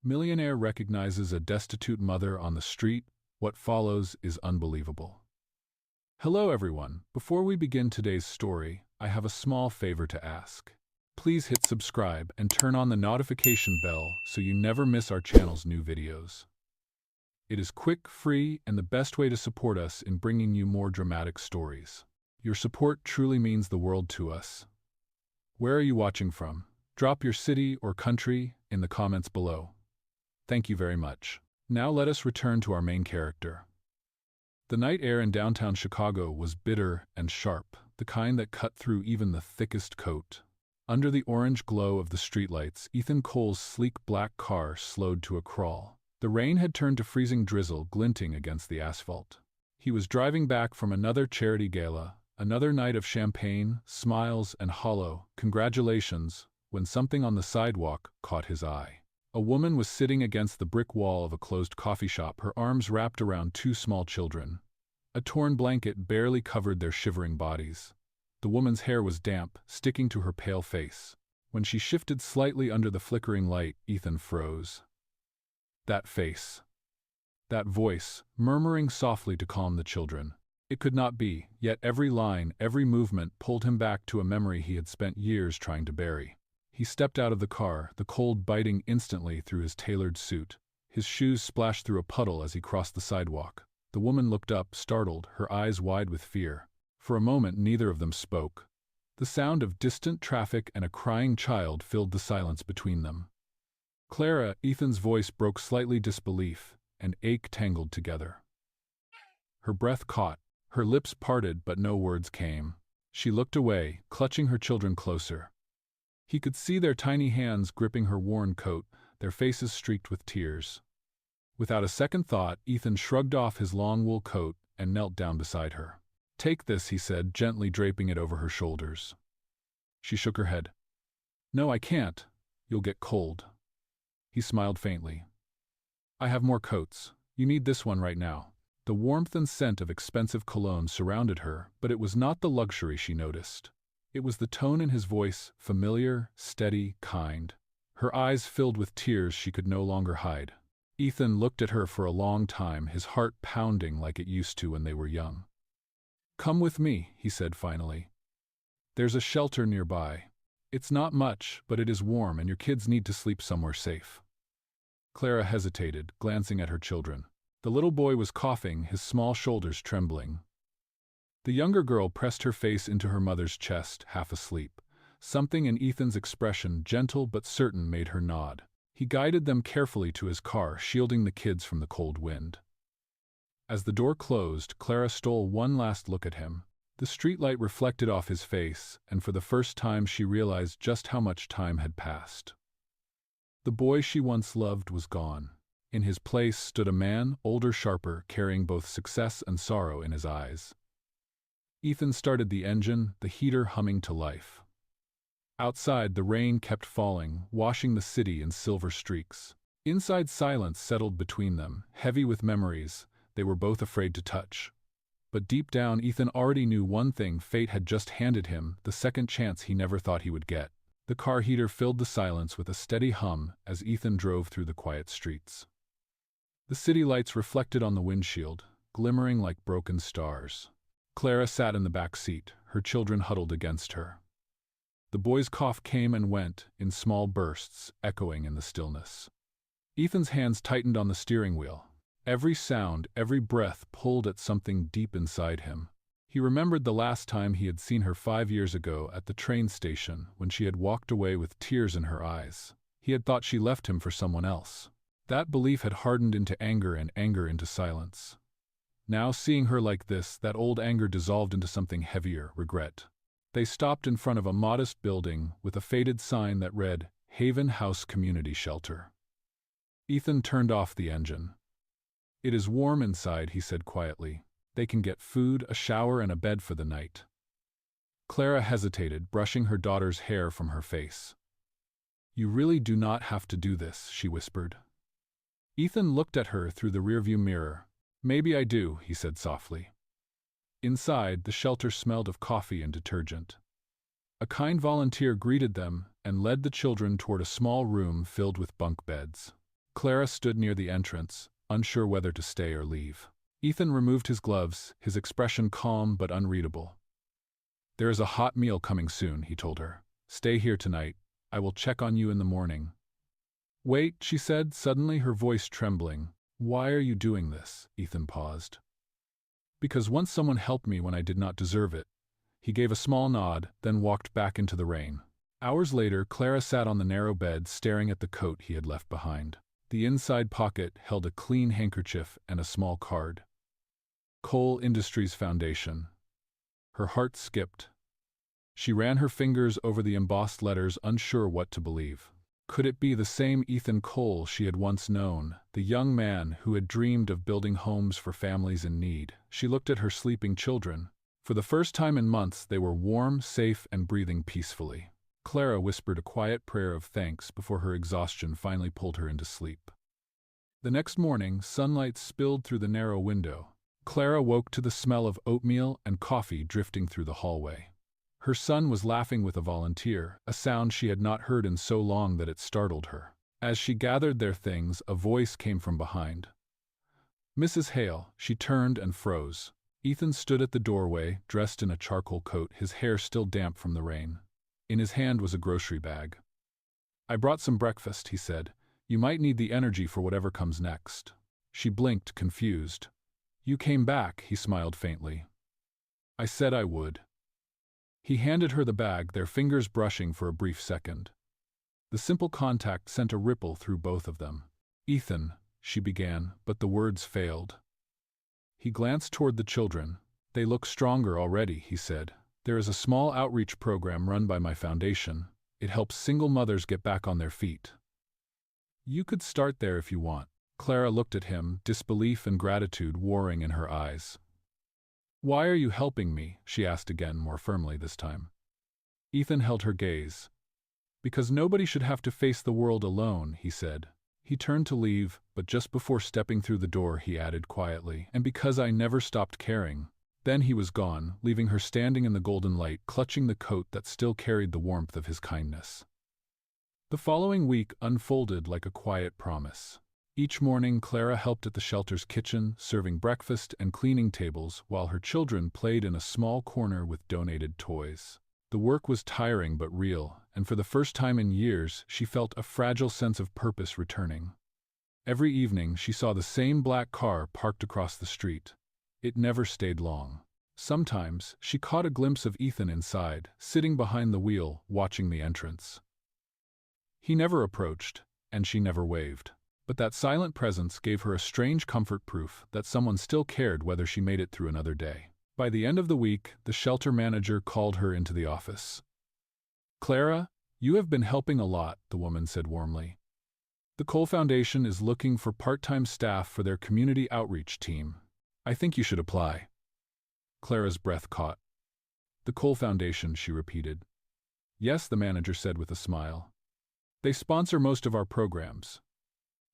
Millionaire recognizes a destitute mother on the street. What follows is unbelievable. Hello everyone. Before we begin today's story, I have a small favor to ask. Please hit subscribe and turn on the notification bell so you never miss our channel's new videos. It is quick, free, and the best way to support us in bringing you more dramatic stories. Your support truly means the world to us. Where are you watching from? Drop your city or country in the comments below. Thank you very much. Now let us return to our main character. The night air in downtown Chicago was bitter and sharp, the kind that cut through even the thickest coat. Under the orange glow of the streetlights, Ethan Cole's sleek black car slowed to a crawl. The rain had turned to freezing drizzle glinting against the asphalt. He was driving back from another charity gala, another night of champagne, smiles, and hollow congratulations, when something on the sidewalk caught his eye. A woman was sitting against the brick wall of a closed coffee shop, her arms wrapped around two small children. A torn blanket barely covered their shivering bodies. The woman's hair was damp, sticking to her pale face. When she shifted slightly under the flickering light, Ethan froze. That face. That voice, murmuring softly to calm the children. It could not be, yet every line, every movement pulled him back to a memory he had spent years trying to bury. He stepped out of the car, the cold biting instantly through his tailored suit. His shoes splashed through a puddle as he crossed the sidewalk. The woman looked up, startled, her eyes wide with fear. For a moment neither of them spoke. The sound of distant traffic and a crying child filled the silence between them. Clara, Ethan's voice broke slightly disbelief, and ache tangled together. Her breath caught, her lips parted but no words came. She looked away, clutching her children closer. He could see their tiny hands gripping her worn coat, their faces streaked with tears. Without a second thought, Ethan shrugged off his long wool coat and knelt down beside her. "Take this," he said, gently draping it over her shoulders. She shook her head. "No, I can't. You'll get cold." He smiled faintly. "I have more coats. You need this one right now." The warmth and scent of expensive cologne surrounded her, but it was not the luxury she noticed. It was the tone in his voice, familiar, steady, kind. Her eyes filled with tears she could no longer hide. Ethan looked at her for a long time, his heart pounding like it used to when they were young. "Come with me," he said finally. "There's a shelter nearby. It's not much, but it is warm and your kids need to sleep somewhere safe." Clara hesitated, glancing at her children. The little boy was coughing, his small shoulders trembling. The younger girl pressed her face into her mother's chest, half asleep. Something in Ethan's expression, gentle but certain, made her nod. He guided them carefully to his car, shielding the kids from the cold wind. As the door closed, Clara stole one last look at him. The streetlight reflected off his face, and for the first time she realized just how much time had passed. The boy she once loved was gone. In his place stood a man, older, sharper, carrying both success and sorrow in his eyes. Ethan started the engine, the heater humming to life. Outside, the rain kept falling, washing the city in silver streaks. Inside, silence settled between them, heavy with memories they were both afraid to touch. But deep down, Ethan already knew one thing: fate had just handed him the second chance he never thought he would get. The car heater filled the silence with a steady hum as Ethan drove through the quiet streets. The city lights reflected on the windshield, glimmering like broken stars. Clara sat in the back seat, her children huddled against her. The boy's cough came and went, in small bursts, echoing in the stillness. Ethan's hands tightened on the steering wheel. Every sound, every breath pulled at something deep inside him. He remembered the last time he had seen her 5 years ago at the train station, when she had walked away with tears in her eyes. He had thought she left him for someone else. That belief had hardened into anger and anger into silence. Now, seeing her like this, that old anger dissolved into something heavier: regret. They stopped in front of a modest building with a faded sign that read, "Haven House Community Shelter." Ethan turned off the engine. "It is warm inside," he said quietly. "They can get food, a shower, and a bed for the night." Clara hesitated, brushing her daughter's hair from her face. "You really do not have to do this," she whispered. Ethan looked at her through the rearview mirror. "Maybe I do," he said softly. Inside, the shelter smelled of coffee and detergent. A kind volunteer greeted them and led the children toward a small room filled with bunk beds. Clara stood near the entrance, unsure whether to stay or leave. Ethan removed his gloves, his expression calm but unreadable. "There is a hot meal coming soon," he told her. "Stay here tonight. I will check on you in the morning." "Wait," she said, suddenly her voice trembling. "Why are you doing this?" Ethan paused. "Because once someone helped me when I did not deserve it." He gave a small nod, then walked back into the rain. Hours later, Clara sat on the narrow bed staring at the coat he had left behind. The inside pocket held a clean handkerchief and a small card. Coal Industries Foundation. Her heart skipped. She ran her fingers over the embossed letters, unsure what to believe. Could it be the same Ethan Cole she had once known, the young man who had dreamed of building homes for families in need? She looked at her sleeping children. For the first time in months, they were warm, safe, and breathing peacefully. Clara whispered a quiet prayer of thanks before her exhaustion finally pulled her into sleep. The next morning, sunlight spilled through the narrow window. Clara woke to the smell of oatmeal and coffee drifting through the hallway. Her son was laughing with a volunteer, a sound she had not heard in so long that it startled her. As she gathered their things, a voice came from behind. "Mrs. Hale." She turned and froze. Ethan stood at the doorway, dressed in a charcoal coat, his hair still damp from the rain. In his hand was a grocery bag. "I brought some breakfast," he said. "You might need the energy for whatever comes next." She blinked, confused. "You came back," he smiled faintly. "I said I would." He handed her the bag, their fingers brushing for a brief second. The simple contact sent a ripple through both of them. "Ethan," she began, but the words failed. He glanced toward the children. "They look stronger already," he said. "There is a small outreach program run by my foundation. It helps single mothers get back on their feet. You could start there if you want." Clara looked at him, disbelief and gratitude warring in her eyes. "Why are you helping me?" she asked again, more firmly this time. Ethan held her gaze. "Because nobody should have to face the world alone," he said. He turned to leave, but just before stepping through the door he added quietly, "And because I never stopped caring." Then he was gone, leaving her standing in the golden light, clutching the coat that still carried the warmth of his kindness. The following week unfolded like a quiet promise. Each morning Clara helped at the shelter's kitchen, serving breakfast and cleaning tables, while her children played in a small corner with donated toys. The work was tiring but real, and for the first time in years she felt a fragile sense of purpose returning. Every evening she saw the same black car parked across the street. It never stayed long. Sometimes she caught a glimpse of Ethan inside, sitting behind the wheel, watching the entrance. He never approached, and she never waved. But that silent presence gave her a strange comfort, proof that someone still cared whether she made it through another day. By the end of the week, the shelter manager called her into the office. "Clara, you have been helping a lot," the woman said warmly. "The Cole Foundation is looking for part-time staff for their community outreach team. I think you should apply." Clara's breath caught. "The Cole Foundation," she repeated. "Yes," the manager said with a smile. "They sponsor most of our programs.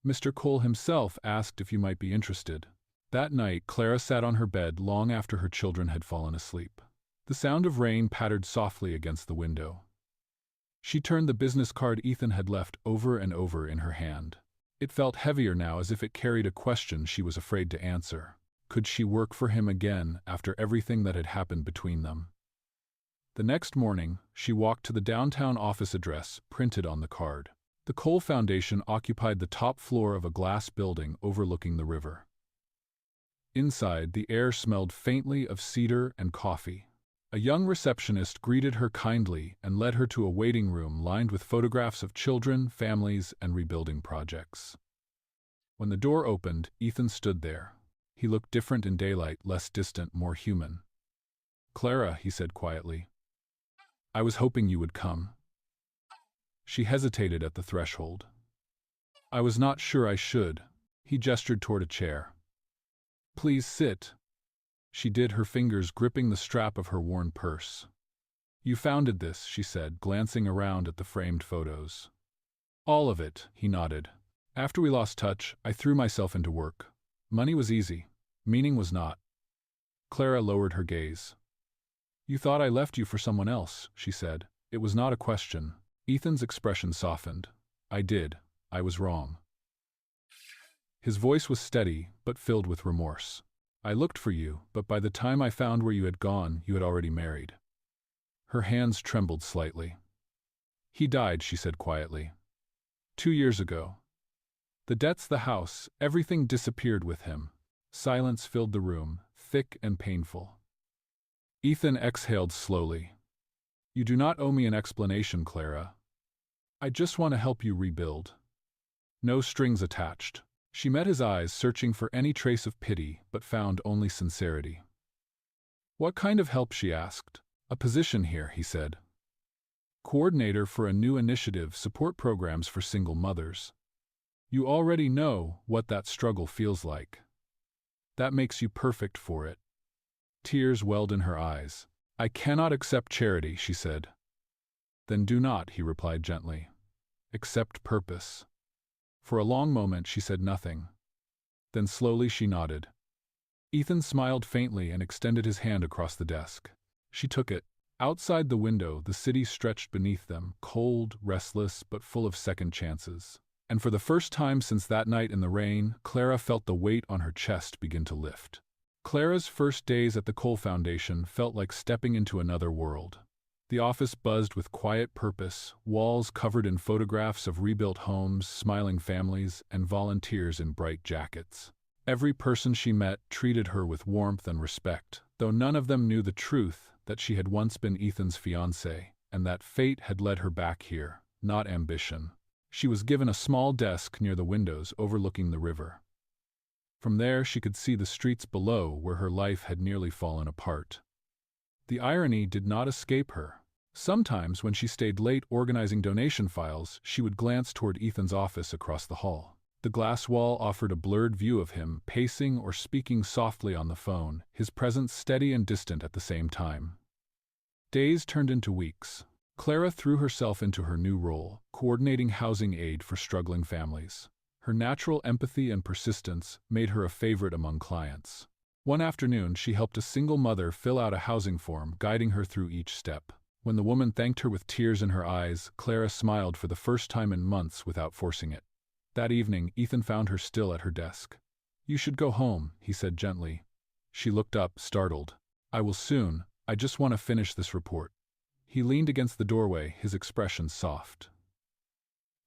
Mr. Cole himself asked if you might be interested." That night, Clara sat on her bed long after her children had fallen asleep. The sound of rain pattered softly against the window. She turned the business card Ethan had left over and over in her hand. It felt heavier now, as if it carried a question she was afraid to answer. Could she work for him again after everything that had happened between them? The next morning, she walked to the downtown office address printed on the card. The Cole Foundation occupied the top floor of a glass building overlooking the river. Inside, the air smelled faintly of cedar and coffee. A young receptionist greeted her kindly and led her to a waiting room lined with photographs of children, families, and rebuilding projects. When the door opened, Ethan stood there. He looked different in daylight, less distant, more human. "Clara," he said quietly, "I was hoping you would come." She hesitated at the threshold. "I was not sure I should." He gestured toward a chair. "Please sit." She did, her fingers gripping the strap of her worn purse. "You founded this," she said, glancing around at the framed photos. "All of it," he nodded. "After we lost touch, I threw myself into work. Money was easy. Meaning was not." Clara lowered her gaze. "You thought I left you for someone else," she said. It was not a question. Ethan's expression softened. "I did. I was wrong." His voice was steady, but filled with remorse. I looked for you, but by the time I found where you had gone, you had already married. Her hands trembled slightly. He died, she said quietly. 2 years ago. The debts, the house, everything disappeared with him. Silence filled the room, thick and painful. Ethan exhaled slowly. You do not owe me an explanation, Clara. I just want to help you rebuild. No strings attached. She met his eyes, searching for any trace of pity, but found only sincerity. What kind of help, she asked. A position here, he said. Coordinator for a new initiative, support programs for single mothers. You already know what that struggle feels like. That makes you perfect for it. Tears welled in her eyes. I cannot accept charity, she said. Then do not, he replied gently. Accept purpose. For a long moment she said nothing. Then slowly she nodded. Ethan smiled faintly and extended his hand across the desk. She took it. Outside the window, the city stretched beneath them, cold, restless, but full of second chances. And for the first time since that night in the rain, Clara felt the weight on her chest begin to lift. Clara's first days at the Cole Foundation felt like stepping into another world. The office buzzed with quiet purpose, walls covered in photographs of rebuilt homes, smiling families, and volunteers in bright jackets. Every person she met treated her with warmth and respect, though none of them knew the truth that she had once been Ethan's fiancée, and that fate had led her back here, not ambition. She was given a small desk near the windows overlooking the river. From there she could see the streets below where her life had nearly fallen apart. The irony did not escape her. Sometimes when she stayed late organizing donation files, she would glance toward Ethan's office across the hall. The glass wall offered a blurred view of him, pacing or speaking softly on the phone, his presence steady and distant at the same time. Days turned into weeks. Clara threw herself into her new role, coordinating housing aid for struggling families. Her natural empathy and persistence made her a favorite among clients. One afternoon, she helped a single mother fill out a housing form, guiding her through each step. When the woman thanked her with tears in her eyes, Clara smiled for the first time in months without forcing it. That evening, Ethan found her still at her desk. You should go home, he said gently. She looked up, startled. I will soon. I just want to finish this report. He leaned against the doorway, his expression soft.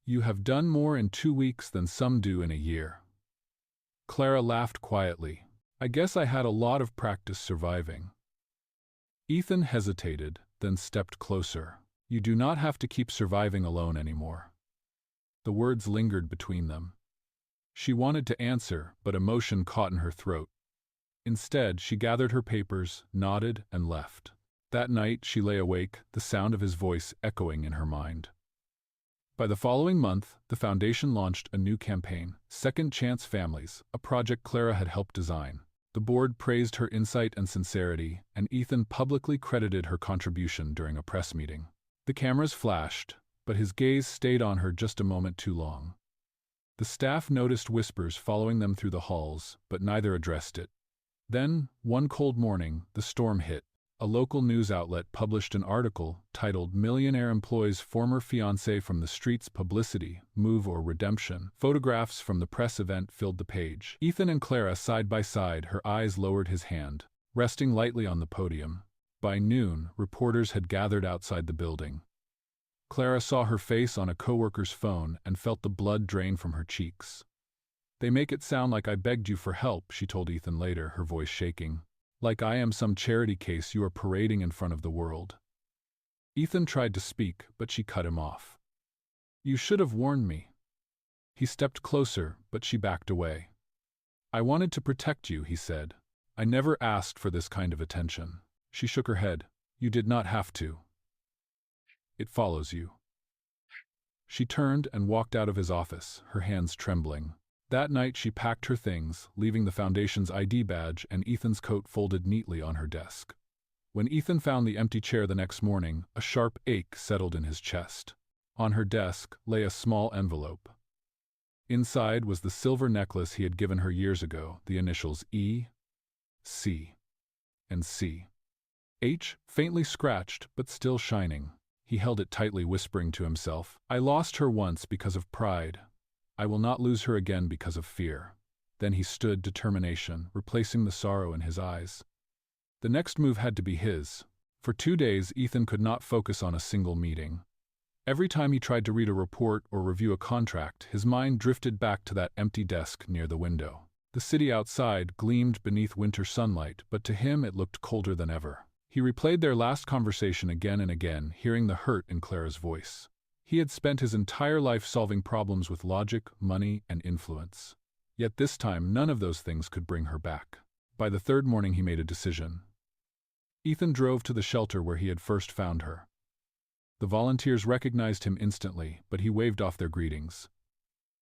You have done more in 2 weeks than some do in a year. Clara laughed quietly. I guess I had a lot of practice surviving. Ethan hesitated, then stepped closer. You do not have to keep surviving alone anymore. The words lingered between them. She wanted to answer, but emotion caught in her throat. Instead, she gathered her papers, nodded, and left. That night, she lay awake, the sound of his voice echoing in her mind. By the following month, the foundation launched a new campaign, Second Chance Families, a project Clara had helped design. The board praised her insight and sincerity, and Ethan publicly credited her contribution during a press meeting. The cameras flashed, but his gaze stayed on her just a moment too long. The staff noticed whispers following them through the halls, but neither addressed it. Then, one cold morning, the storm hit. A local news outlet published an article titled Millionaire Employs Former Fiancé from the Streets Publicity, Move or Redemption. Photographs from the press event filled the page. Ethan and Clara side by side, her eyes lowered his hand, resting lightly on the podium. By noon, reporters had gathered outside the building. Clara saw her face on a coworker's phone and felt the blood drain from her cheeks. They make it sound like I begged you for help, she told Ethan later, her voice shaking. Like I am some charity case you are parading in front of the world. Ethan tried to speak, but she cut him off. You should have warned me. He stepped closer, but she backed away. I wanted to protect you, he said. I never asked for this kind of attention. She shook her head. You did not have to. It follows you. She turned and walked out of his office, her hands trembling. That night she packed her things, leaving the foundation's ID badge and Ethan's coat folded neatly on her desk. When Ethan found the empty chair the next morning, a sharp ache settled in his chest. On her desk lay a small envelope. Inside was the silver necklace he had given her years ago, the initials E, C, and C. H, faintly scratched but still shining. He held it tightly, whispering to himself, I lost her once because of pride. I will not lose her again because of fear. Then he stood, determination replacing the sorrow in his eyes. The next move had to be his. For 2 days, Ethan could not focus on a single meeting. Every time he tried to read a report or review a contract, his mind drifted back to that empty desk near the window. The city outside gleamed beneath winter sunlight, but to him it looked colder than ever. He replayed their last conversation again and again, hearing the hurt in Clara's voice. He had spent his entire life solving problems with logic, money, and influence. Yet this time, none of those things could bring her back. By the third morning, he made a decision. Ethan drove to the shelter where he had first found her. The volunteers recognized him instantly, but he waved off their greetings.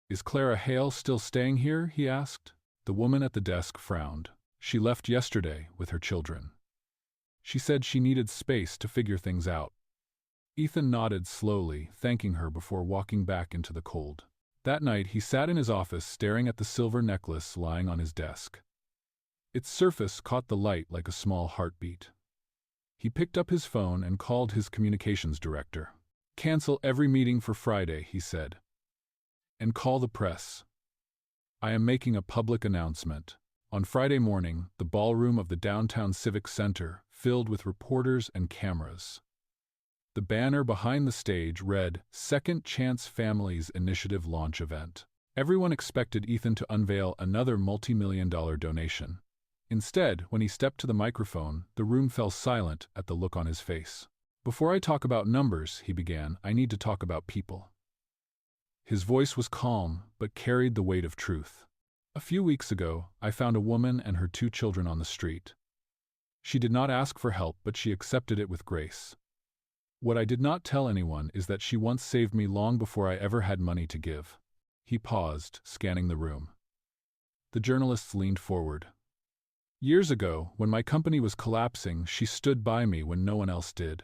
"Is Clara Hale still staying here?" he asked. The woman at the desk frowned. "She left yesterday with her children. She said she needed space to figure things out." Ethan nodded slowly, thanking her before walking back into the cold. That night he sat in his office staring at the silver necklace lying on his desk. Its surface caught the light like a small heartbeat. He picked up his phone and called his communications director. "Cancel every meeting for Friday," he said. "And call the press. I am making a public announcement." On Friday morning, the ballroom of the downtown Civic Center filled with reporters and cameras. The banner behind the stage read, "Second Chance Families Initiative Launch Event." Everyone expected Ethan to unveil another multi-million-dollar donation. Instead, when he stepped to the microphone, the room fell silent at the look on his face. "Before I talk about numbers," he began, "I need to talk about people." His voice was calm, but carried the weight of truth. "A few weeks ago, I found a woman and her 2 children on the street. She did not ask for help, but she accepted it with grace. What I did not tell anyone is that she once saved me long before I ever had money to give." He paused, scanning the room. The journalists leaned forward. "Years ago, when my company was collapsing, she stood by me when no one else did.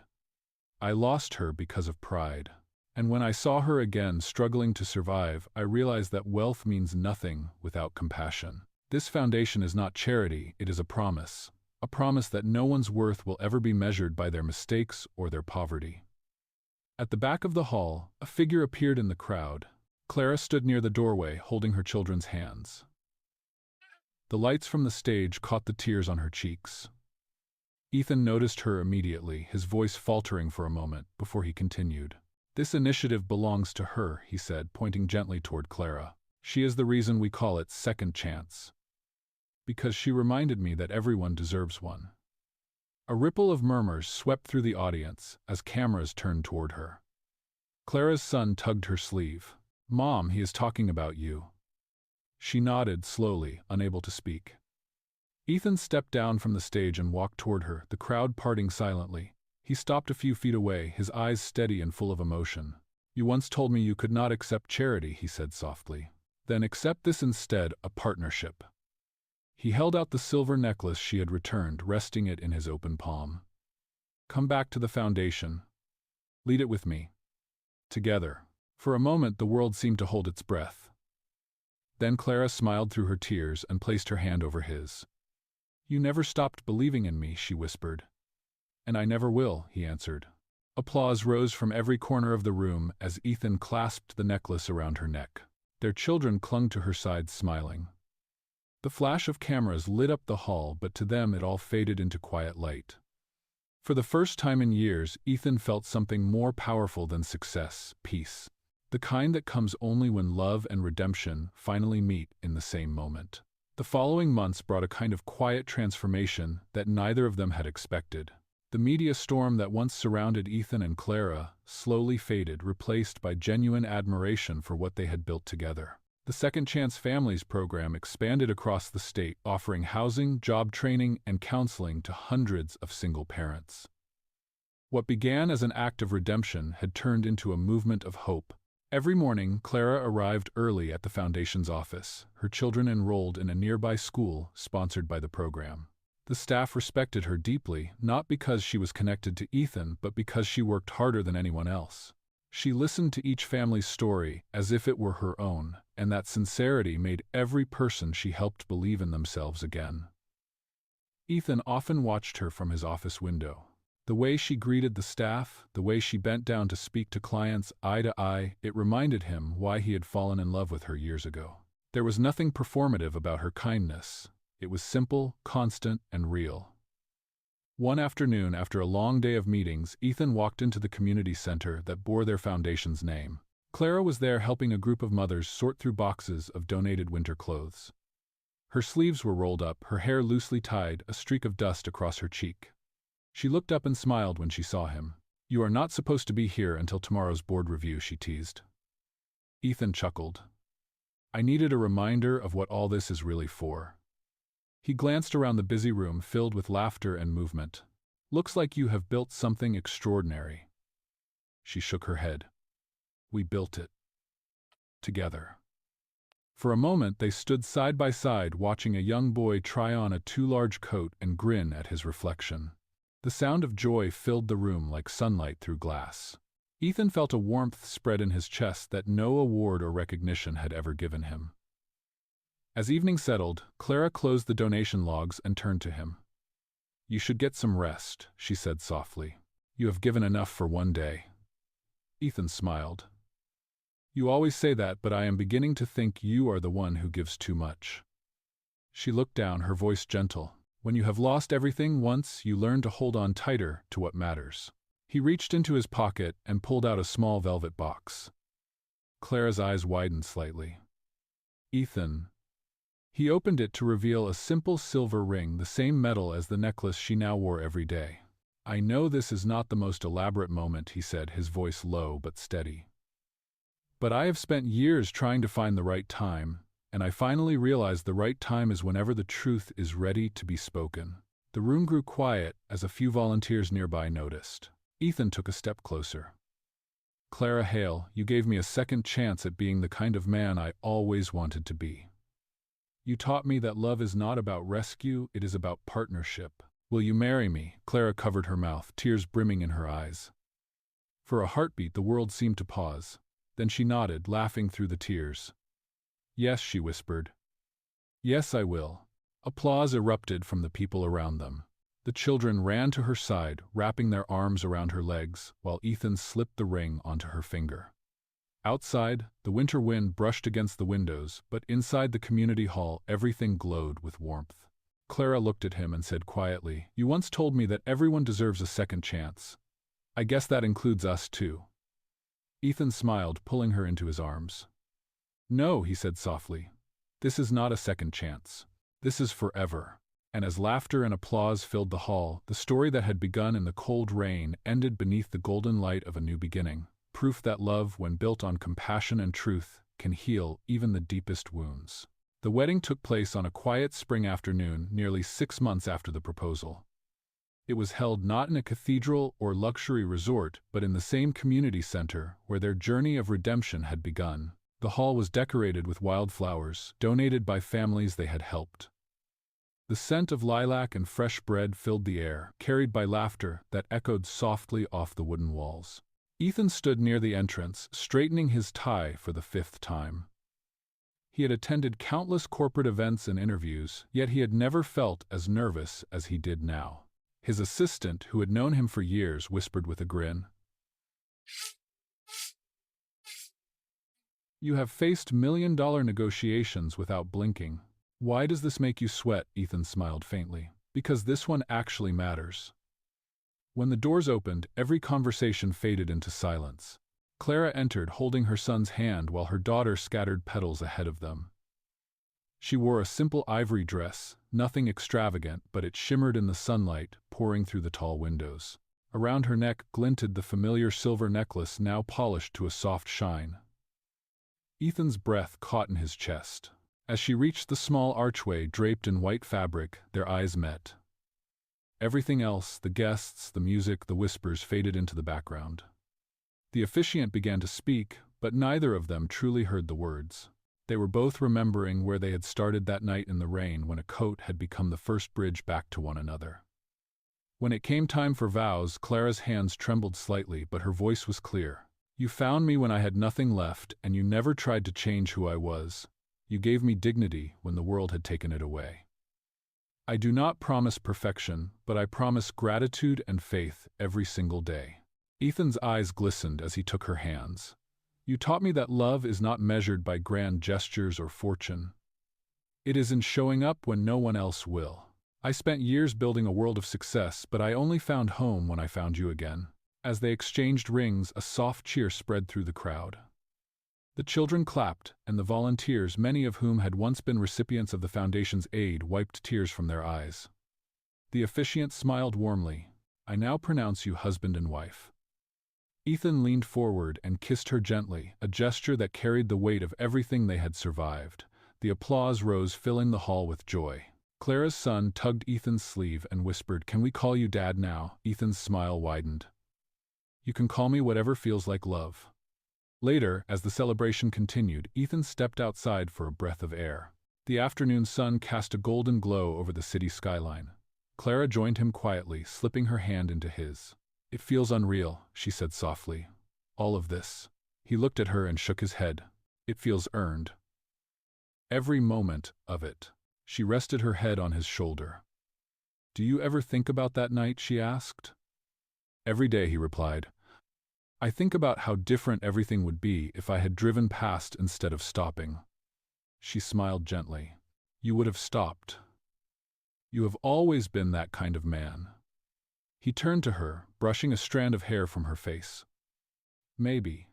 I lost her because of pride. And when I saw her again struggling to survive, I realized that wealth means nothing without compassion. This foundation is not charity, it is a promise that no one's worth will ever be measured by their mistakes or their poverty." At the back of the hall, a figure appeared in the crowd. Clara stood near the doorway, holding her children's hands. The lights from the stage caught the tears on her cheeks. Ethan noticed her immediately, his voice faltering for a moment before he continued. "This initiative belongs to her," he said, pointing gently toward Clara. "She is the reason we call it Second Chance. Because she reminded me that everyone deserves one." A ripple of murmurs swept through the audience as cameras turned toward her. Clara's son tugged her sleeve. "Mom, he is talking about you." She nodded slowly, unable to speak. Ethan stepped down from the stage and walked toward her, the crowd parting silently. He stopped a few feet away, his eyes steady and full of emotion. "You once told me you could not accept charity," he said softly. "Then accept this instead, a partnership." He held out the silver necklace she had returned, resting it in his open palm. "Come back to the foundation. Lead it with me. Together." For a moment the world seemed to hold its breath. Then Clara smiled through her tears and placed her hand over his. "You never stopped believing in me," she whispered. "And I never will," he answered. Applause rose from every corner of the room as Ethan clasped the necklace around her neck. Their children clung to her side, smiling. The flash of cameras lit up the hall, but to them it all faded into quiet light. For the first time in years, Ethan felt something more powerful than success, peace. The kind that comes only when love and redemption finally meet in the same moment. The following months brought a kind of quiet transformation that neither of them had expected. The media storm that once surrounded Ethan and Clara slowly faded, replaced by genuine admiration for what they had built together. The Second Chance Families program expanded across the state, offering housing, job training, and counseling to hundreds of single parents. What began as an act of redemption had turned into a movement of hope. Every morning, Clara arrived early at the foundation's office, her children enrolled in a nearby school sponsored by the program. The staff respected her deeply, not because she was connected to Ethan, but because she worked harder than anyone else. She listened to each family's story as if it were her own, and that sincerity made every person she helped believe in themselves again. Ethan often watched her from his office window. The way she greeted the staff, the way she bent down to speak to clients eye to eye, it reminded him why he had fallen in love with her years ago. There was nothing performative about her kindness. It was simple, constant, and real. One afternoon, after a long day of meetings, Ethan walked into the community center that bore their foundation's name. Clara was there helping a group of mothers sort through boxes of donated winter clothes. Her sleeves were rolled up, her hair loosely tied, a streak of dust across her cheek. She looked up and smiled when she saw him. "You are not supposed to be here until tomorrow's board review," she teased. Ethan chuckled. "I needed a reminder of what all this is really for." He glanced around the busy room filled with laughter and movement. "Looks like you have built something extraordinary." She shook her head. "We built it. Together." For a moment they stood side by side watching a young boy try on a too-large coat and grin at his reflection. The sound of joy filled the room like sunlight through glass. Ethan felt a warmth spread in his chest that no award or recognition had ever given him. As evening settled, Clara closed the donation logs and turned to him. "You should get some rest," she said softly. "You have given enough for one day." Ethan smiled. "You always say that, but I am beginning to think you are the one who gives too much." She looked down, her voice gentle. "When you have lost everything once, you learn to hold on tighter to what matters." He reached into his pocket and pulled out a small velvet box. Clara's eyes widened slightly. "Ethan." He opened it to reveal a simple silver ring, the same metal as the necklace she now wore every day. "I know this is not the most elaborate moment," he said, his voice low but steady. "But I have spent years trying to find the right time, and I finally realized the right time is whenever the truth is ready to be spoken." The room grew quiet as a few volunteers nearby noticed. Ethan took a step closer. "Clara Hale, you gave me a second chance at being the kind of man I always wanted to be. You taught me that love is not about rescue, it is about partnership. Will you marry me?" Clara covered her mouth, tears brimming in her eyes. For a heartbeat the world seemed to pause. Then she nodded, laughing through the tears. "Yes," she whispered. "Yes, I will." Applause erupted from the people around them. The children ran to her side, wrapping their arms around her legs, while Ethan slipped the ring onto her finger. Outside, the winter wind brushed against the windows, but inside the community hall everything glowed with warmth. Clara looked at him and said quietly, "You once told me that everyone deserves a second chance. I guess that includes us too." Ethan smiled, pulling her into his arms. "No," he said softly. "This is not a second chance. This is forever." And as laughter and applause filled the hall, the story that had begun in the cold rain ended beneath the golden light of a new beginning. Proof that love, when built on compassion and truth, can heal even the deepest wounds. The wedding took place on a quiet spring afternoon, nearly 6 months after the proposal. It was held not in a cathedral or luxury resort, but in the same community center where their journey of redemption had begun. The hall was decorated with wildflowers, donated by families they had helped. The scent of lilac and fresh bread filled the air, carried by laughter that echoed softly off the wooden walls. Ethan stood near the entrance, straightening his tie for the 5th time. He had attended countless corporate events and interviews, yet he had never felt as nervous as he did now. His assistant, who had known him for years, whispered with a grin, "You have faced million-dollar negotiations without blinking. Why does this make you sweat?" Ethan smiled faintly. "Because this one actually matters." When the doors opened, every conversation faded into silence. Clara entered, holding her son's hand while her daughter scattered petals ahead of them. She wore a simple ivory dress, nothing extravagant, but it shimmered in the sunlight, pouring through the tall windows. Around her neck glinted the familiar silver necklace, now polished to a soft shine. Ethan's breath caught in his chest. As she reached the small archway draped in white fabric, their eyes met. Everything else, the guests, the music, the whispers, faded into the background. The officiant began to speak, but neither of them truly heard the words. They were both remembering where they had started that night in the rain when a coat had become the first bridge back to one another. When it came time for vows, Clara's hands trembled slightly, but her voice was clear. "You found me when I had nothing left, and you never tried to change who I was. You gave me dignity when the world had taken it away. I do not promise perfection, but I promise gratitude and faith every single day." Ethan's eyes glistened as he took her hands. You taught me that love is not measured by grand gestures or fortune. It is in showing up when no one else will. I spent years building a world of success, but I only found home when I found you again." As they exchanged rings, a soft cheer spread through the crowd. The children clapped, and the volunteers, many of whom had once been recipients of the Foundation's aid, wiped tears from their eyes. The officiant smiled warmly. "I now pronounce you husband and wife." Ethan leaned forward and kissed her gently, a gesture that carried the weight of everything they had survived. The applause rose, filling the hall with joy. Clara's son tugged Ethan's sleeve and whispered, "Can we call you Dad now?" Ethan's smile widened. "You can call me whatever feels like love." Later, as the celebration continued, Ethan stepped outside for a breath of air. The afternoon sun cast a golden glow over the city skyline. Clara joined him quietly, slipping her hand into his. "It feels unreal," she said softly. "All of this." He looked at her and shook his head. "It feels earned. Every moment of it." She rested her head on his shoulder. "Do you ever think about that night?" she asked. "Every day," he replied. "I think about how different everything would be if I had driven past instead of stopping." She smiled gently. "You would have stopped. You have always been that kind of man." He turned to her, brushing a strand of hair from her face. "Maybe.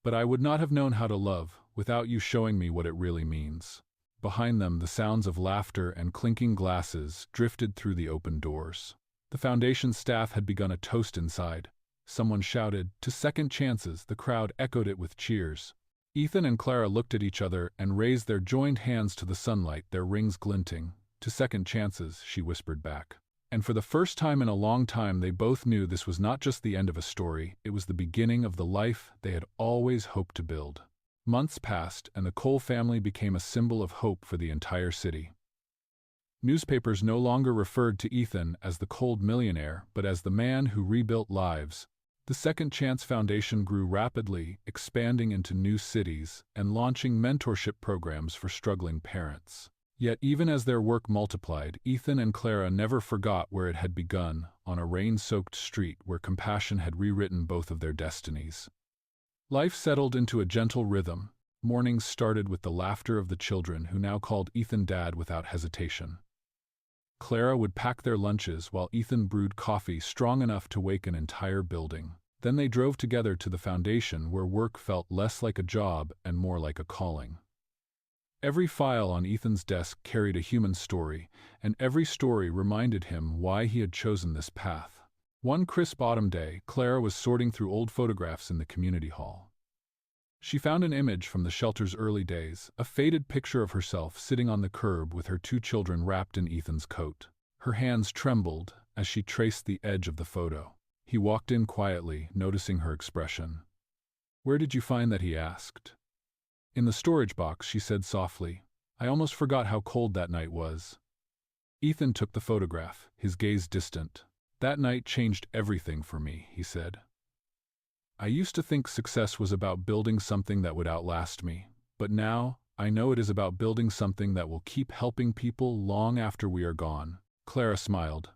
But I would not have known how to love without you showing me what it really means." Behind them, the sounds of laughter and clinking glasses drifted through the open doors. The Foundation staff had begun a toast inside. Someone shouted, "To second chances." The crowd echoed it with cheers. Ethan and Clara looked at each other and raised their joined hands to the sunlight, their rings glinting. "To second chances," she whispered back. And for the first time in a long time, they both knew this was not just the end of a story, it was the beginning of the life they had always hoped to build. Months passed, and the Cole family became a symbol of hope for the entire city. Newspapers no longer referred to Ethan as the cold millionaire, but as the man who rebuilt lives. The Second Chance Foundation grew rapidly, expanding into new cities and launching mentorship programs for struggling parents. Yet even as their work multiplied, Ethan and Clara never forgot where it had begun, on a rain-soaked street where compassion had rewritten both of their destinies. Life settled into a gentle rhythm. Mornings started with the laughter of the children, who now called Ethan Dad without hesitation. Clara would pack their lunches while Ethan brewed coffee strong enough to wake an entire building. Then they drove together to the Foundation, where work felt less like a job and more like a calling. Every file on Ethan's desk carried a human story, and every story reminded him why he had chosen this path. One crisp autumn day, Clara was sorting through old photographs in the community hall. She found an image from the shelter's early days, a faded picture of herself sitting on the curb with her two children wrapped in Ethan's coat. Her hands trembled as she traced the edge of the photo. He walked in quietly, noticing her expression. "Where did you find that?" he asked. "In the storage box," she said softly. "I almost forgot how cold that night was." Ethan took the photograph, his gaze distant. "That night changed everything for me," he said. "I used to think success was about building something that would outlast me, but now I know it is about building something that will keep helping people long after we are gone." Clara smiled.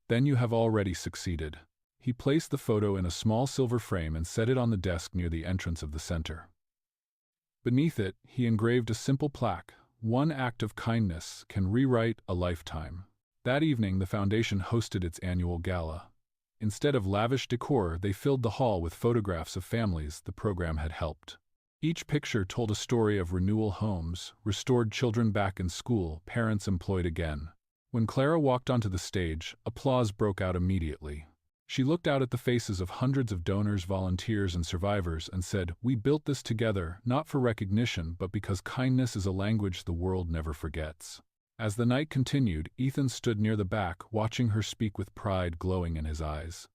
"Then you have already succeeded." He placed the photo in a small silver frame and set it on the desk near the entrance of the center. Beneath it, he engraved a simple plaque: "One act of kindness can rewrite a lifetime." That evening, the Foundation hosted its annual gala. Instead of lavish decor, they filled the hall with photographs of families the program had helped. Each picture told a story of renewal homes, restored children back in school, parents employed again. When Clara walked onto the stage, applause broke out immediately. She looked out at the faces of hundreds of donors, volunteers, and survivors and said, "We built this together, not for recognition, but because kindness is a language the world never forgets." As the night continued, Ethan stood near the back, watching her speak with pride glowing in his eyes.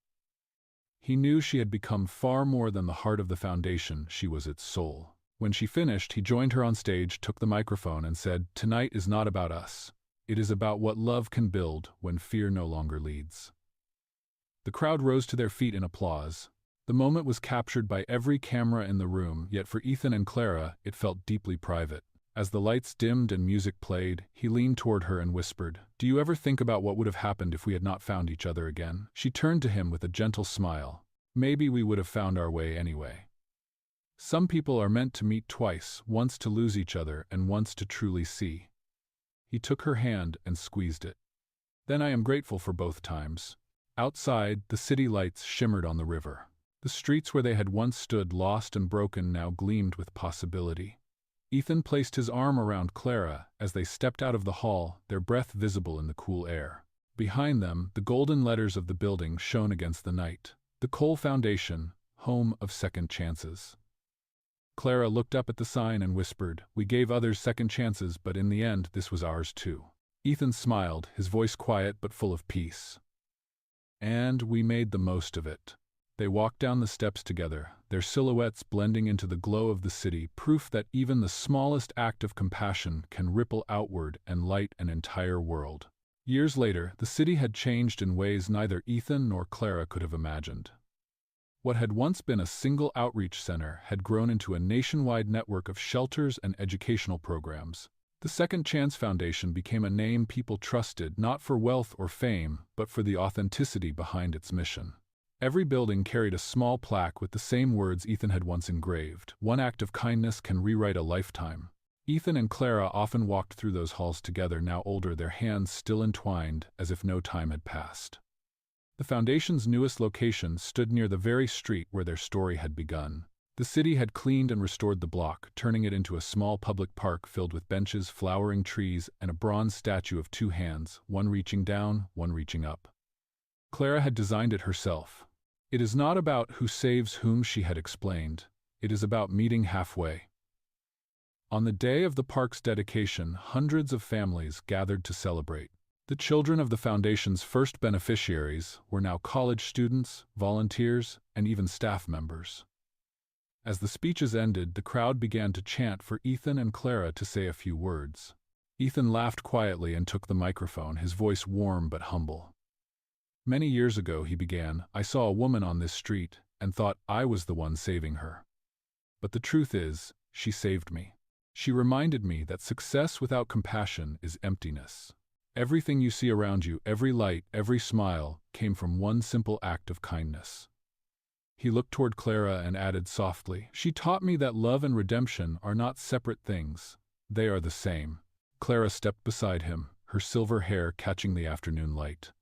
He knew she had become far more than the heart of the Foundation, she was its soul. When she finished, he joined her on stage, took the microphone, and said, "Tonight is not about us. It is about what love can build when fear no longer leads." The crowd rose to their feet in applause. The moment was captured by every camera in the room, yet for Ethan and Clara, it felt deeply private. As the lights dimmed and music played, he leaned toward her and whispered, "Do you ever think about what would have happened if we had not found each other again?" She turned to him with a gentle smile. "Maybe we would have found our way anyway." Some people are meant to meet twice, once to lose each other and once to truly see. He took her hand and squeezed it. Then I am grateful for both times. Outside, the city lights shimmered on the river. The streets where they had once stood lost and broken now gleamed with possibility. Ethan placed his arm around Clara as they stepped out of the hall, their breath visible in the cool air. Behind them, the golden letters of the building shone against the night. The Cole Foundation, home of second chances. Clara looked up at the sign and whispered, "We gave others second chances, but in the end, this was ours too." Ethan smiled, his voice quiet but full of peace. "And we made the most of it." They walked down the steps together, their silhouettes blending into the glow of the city, proof that even the smallest act of compassion can ripple outward and light an entire world. Years later, the city had changed in ways neither Ethan nor Clara could have imagined. What had once been a single outreach center had grown into a nationwide network of shelters and educational programs. The Second Chance Foundation became a name people trusted not for wealth or fame, but for the authenticity behind its mission. Every building carried a small plaque with the same words Ethan had once engraved: "One act of kindness can rewrite a lifetime." Ethan and Clara often walked through those halls together, now older, their hands still entwined, as if no time had passed. The foundation's newest location stood near the very street where their story had begun. The city had cleaned and restored the block, turning it into a small public park filled with benches, flowering trees, and a bronze statue of two hands, one reaching down, one reaching up. Clara had designed it herself. "It is not about who saves whom," she had explained. "It is about meeting halfway." On the day of the park's dedication, hundreds of families gathered to celebrate. The children of the foundation's first beneficiaries were now college students, volunteers, and even staff members. As the speeches ended, the crowd began to chant for Ethan and Clara to say a few words. Ethan laughed quietly and took the microphone, his voice warm but humble. "Many years ago," he began, "I saw a woman on this street and thought I was the one saving her. But the truth is, she saved me. She reminded me that success without compassion is emptiness. Everything you see around you, every light, every smile, came from one simple act of kindness." He looked toward Clara and added softly, "She taught me that love and redemption are not separate things. They are the same." Clara stepped beside him, her silver hair catching the afternoon light.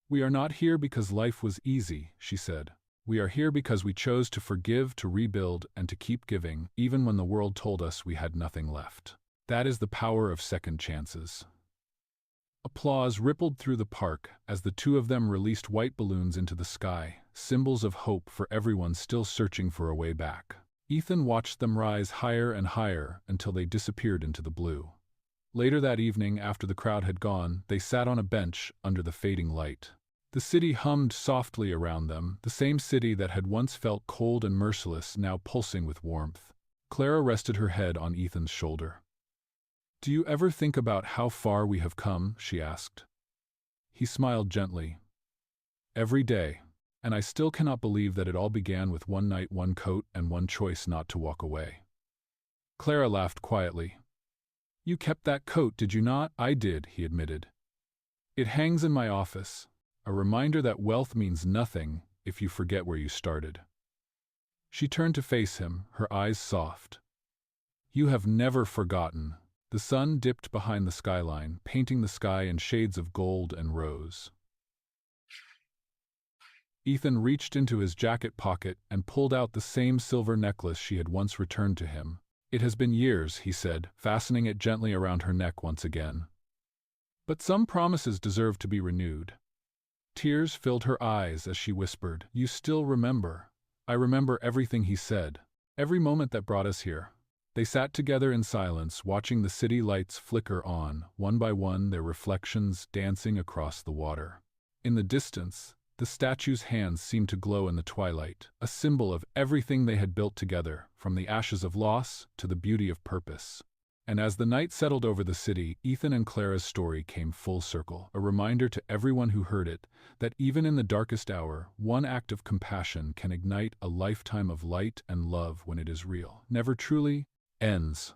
"We are not here because life was easy," she said. "We are here because we chose to forgive, to rebuild, and to keep giving, even when the world told us we had nothing left. That is the power of second chances." Applause rippled through the park as the two of them released white balloons into the sky, symbols of hope for everyone still searching for a way back. Ethan watched them rise higher and higher until they disappeared into the blue. Later that evening, after the crowd had gone, they sat on a bench under the fading light. The city hummed softly around them, the same city that had once felt cold and merciless, now pulsing with warmth. Clara rested her head on Ethan's shoulder. "Do you ever think about how far we have come?" she asked. He smiled gently. "Every day, and I still cannot believe that it all began with one night, one coat, and one choice not to walk away." Clara laughed quietly. "You kept that coat, did you not?" "I did," he admitted. "It hangs in my office, a reminder that wealth means nothing if you forget where you started." She turned to face him, her eyes soft. "You have never forgotten." The sun dipped behind the skyline, painting the sky in shades of gold and rose. Ethan reached into his jacket pocket and pulled out the same silver necklace she had once returned to him. "It has been years," he said, fastening it gently around her neck once again. "But some promises deserve to be renewed." Tears filled her eyes as she whispered, "You still remember." "I remember everything he said, every moment that brought us here." They sat together in silence, watching the city lights flicker on, one by one, their reflections dancing across the water. In the distance, the statue's hands seemed to glow in the twilight, a symbol of everything they had built together, from the ashes of loss to the beauty of purpose. And as the night settled over the city, Ethan and Clara's story came full circle, a reminder to everyone who heard it that even in the darkest hour, one act of compassion can ignite a lifetime of light and love when it is real, never truly ends.